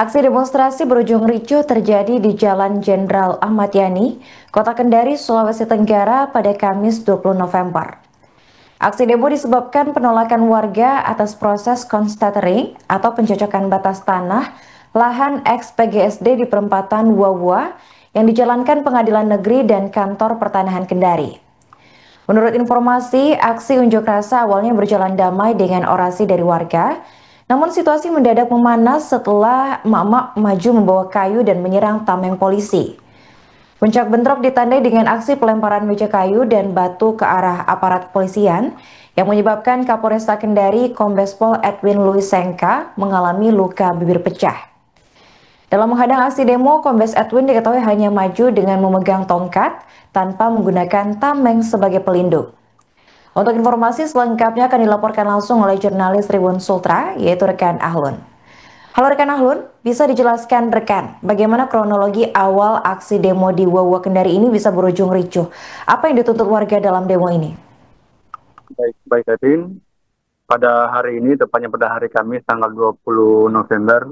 Aksi demonstrasi berujung ricuh terjadi di Jalan Jenderal Ahmad Yani, Kota Kendari, Sulawesi Tenggara pada Kamis 20 November. Aksi demo disebabkan penolakan warga atas proses konstatering atau pencocokan batas tanah lahan ex-PGSD di perempatan Wawa yang dijalankan Pengadilan Negeri dan Kantor Pertanahan Kendari. Menurut informasi, aksi unjuk rasa awalnya berjalan damai dengan orasi dari warga, namun situasi mendadak memanas setelah emak-emak maju membawa kayu dan menyerang tameng polisi. Puncak bentrok ditandai dengan aksi pelemparan meja kayu dan batu ke arah aparat kepolisian yang menyebabkan Kapolresta Kendari Kombes Pol Edwin Louis Sengka mengalami luka bibir pecah. Dalam menghadang aksi demo, Kombes Edwin diketahui hanya maju dengan memegang tongkat tanpa menggunakan tameng sebagai pelindung. Untuk informasi selengkapnya akan dilaporkan langsung oleh jurnalis Tribun Sultra, yaitu rekan Ahlun. Halo rekan Ahlun, bisa dijelaskan rekan, bagaimana kronologi awal aksi demo di Wawa Kendari ini bisa berujung ricuh? Apa yang dituntut warga dalam demo ini? Baik, Edwin. Pada hari ini, tepatnya pada hari Kamis tanggal 20 November,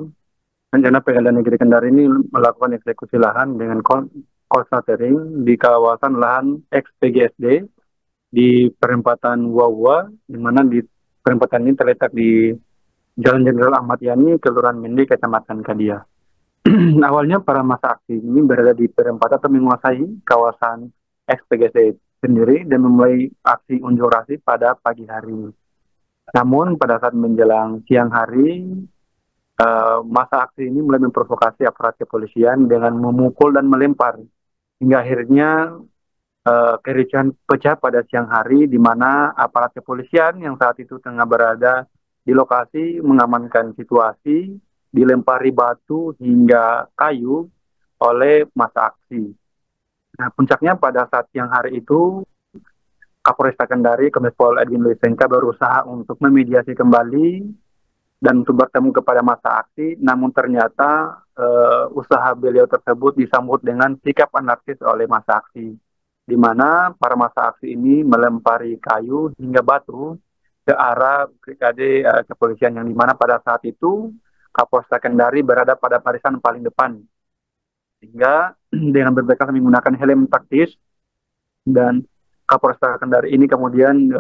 rencana Pengadilan Negeri Kendari ini melakukan eksekusi lahan dengan konstatering di kawasan lahan ex-PGSD di perempatan Wawa, di mana di perempatan ini terletak di Jalan Jenderal Ahmad Yani, Kelurahan Mende, Kecamatan Kadia. Awalnya para masa aksi ini berada di perempatan atau menguasai kawasan ex-PGSD sendiri dan memulai aksi unjuk rasa pada pagi hari. Namun pada saat menjelang siang hari, masa aksi ini mulai memprovokasi aparat kepolisian dengan memukul dan melempar. Hingga akhirnya kericuhan pecah pada siang hari, di mana aparat kepolisian yang saat itu tengah berada di lokasi mengamankan situasi, dilempari batu hingga kayu oleh masa aksi. Nah, puncaknya pada saat siang hari itu, Kapolresta Kendari, Kombes Pol Edwin Louis Sengka berusaha untuk memediasi kembali dan untuk bertemu kepada masa aksi, namun ternyata usaha beliau tersebut disambut dengan sikap anarkis oleh masa aksi, di mana para masa aksi ini melempari kayu hingga batu ke arah brigade kepolisian yang dimana pada saat itu Kapolresta Kendari berada pada barisan paling depan, sehingga dengan berbekal menggunakan helm taktis dan Kapolresta Kendari ini kemudian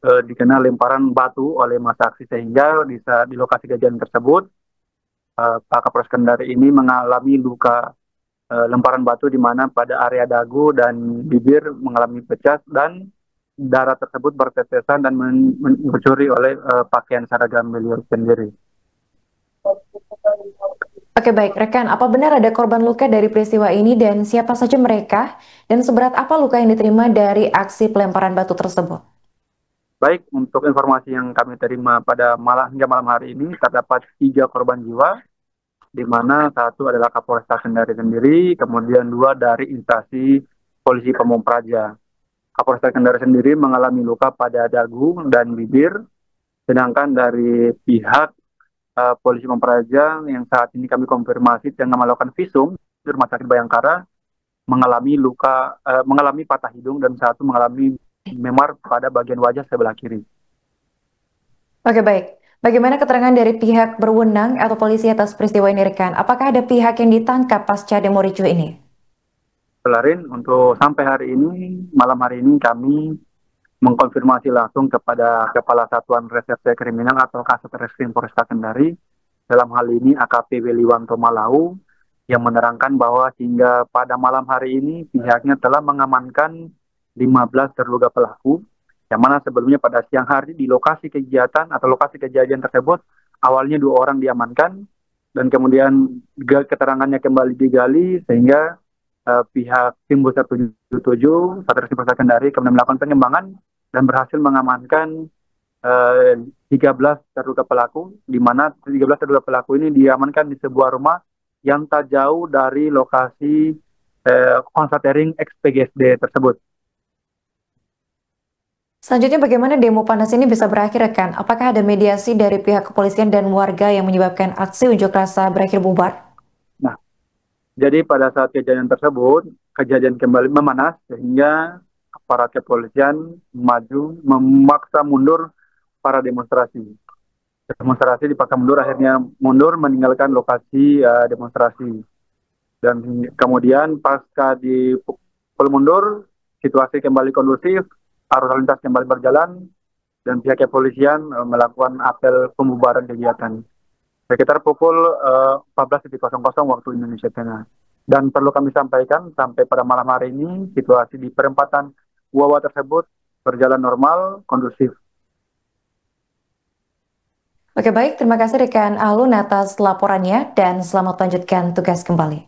dikenal lemparan batu oleh masa aksi, sehingga di lokasi kejadian tersebut Pak Kapolres Kendari ini mengalami luka lemparan batu di mana pada area dagu dan bibir mengalami pecah dan darah tersebut bertetesan dan mencuri oleh pakaian seragam beliau sendiri. Oke baik, rekan, apa benar ada korban luka dari peristiwa ini dan siapa saja mereka? Dan seberat apa luka yang diterima dari aksi pelemparan batu tersebut? Baik, untuk informasi yang kami terima pada hingga malam hari ini, terdapat 3 korban jiwa, di mana satu adalah Kapolresta Kendari sendiri, kemudian 2 dari instansi polisi Pamung Praja. Kapolresta Kendari sendiri mengalami luka pada dagu dan bibir, sedangkan dari pihak polisi Pamung Praja yang saat ini kami konfirmasi tengah melakukan visum di Rumah Sakit Bayangkara mengalami patah hidung dan satu mengalami memar pada bagian wajah sebelah kiri. Oke baik, bagaimana keterangan dari pihak berwenang atau polisi atas peristiwa ini rekan? Apakah ada pihak yang ditangkap pasca demo ricuh ini? Kelarin, untuk sampai hari ini, malam hari ini kami mengkonfirmasi langsung kepada Kepala Satuan Reserse Kriminal atau Kasat Reskrim Polresta Kendari, dalam hal ini AKP Weliwanto Malau, yang menerangkan bahwa hingga pada malam hari ini pihaknya telah mengamankan 15 terduga pelaku, yang mana sebelumnya pada siang hari di lokasi kegiatan atau lokasi kejadian tersebut awalnya 2 orang diamankan dan kemudian keterangannya kembali digali sehingga pihak tim Booster 77 Satreskrim Polresta Kendari kemudian melakukan pengembangan dan berhasil mengamankan 13 terduga pelaku, di mana 13 terduga pelaku ini diamankan di sebuah rumah yang tak jauh dari lokasi konstatering ex-PGSD tersebut. Selanjutnya bagaimana demo panas ini bisa berakhir rekan? Apakah ada mediasi dari pihak kepolisian dan warga yang menyebabkan aksi unjuk rasa berakhir bubar? Nah, jadi pada saat kejadian tersebut, kejadian kembali memanas sehingga aparat kepolisian maju memaksa mundur para demonstrasi. demonstrasi dipaksa mundur, akhirnya mundur meninggalkan lokasi demonstrasi. Dan kemudian pasca dipukul mundur, situasi kembali kondusif, arus lalu lintas kembali berjalan, dan pihak kepolisian melakukan apel pembubaran kegiatan. Sekitar pukul 14.00 waktu Indonesia Tengah. Dan perlu kami sampaikan, sampai pada malam hari ini, situasi di perempatan Wawa tersebut berjalan normal, kondusif. Oke, baik, terima kasih rekan Alun atas laporannya dan selamat lanjutkan tugas kembali.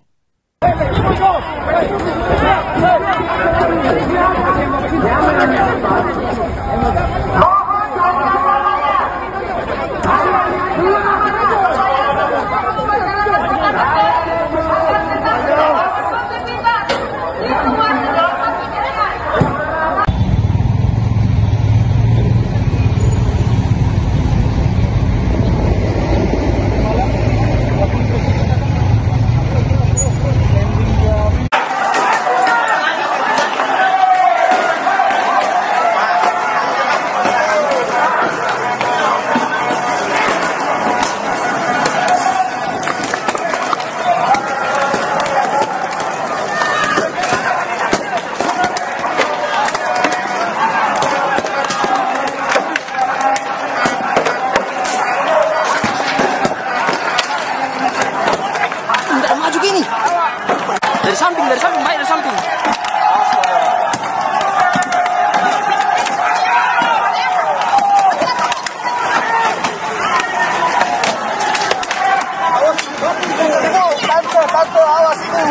Dari samping, baik, dari samping. Tante, awas itu.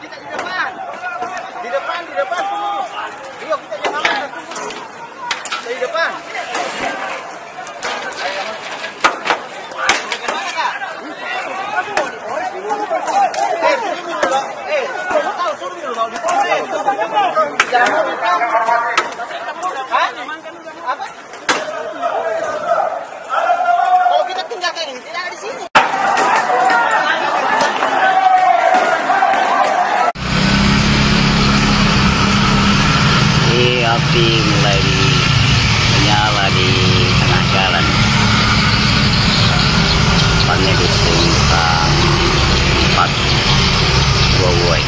Kita di depan. Di depan tunggu. Iya, kita jangan tunggu. Di depan. Kalau kita tinggalkan ini tidak ada di sini. Api mulai menyala di tengah jalan. Tepatnya di simpang 4 Wawai.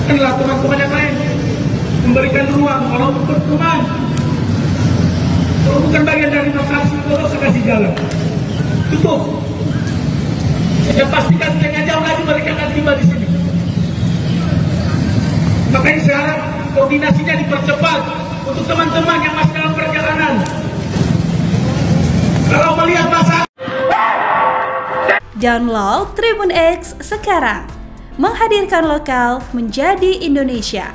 Inilah teman-teman yang lain memberikan ruang kalau untuk teman. Kalau bukan bagian dari masyarakat, kalau saya kasih jalan tutup. Saya pastikan setengah jam lagi mereka akan tiba di sini. Makanya saya harap koordinasinya dipercepat untuk teman-teman yang masih dalam perjalanan. Kalau melihat masalah, download Tribun X sekarang, menghadirkan lokal menjadi Indonesia.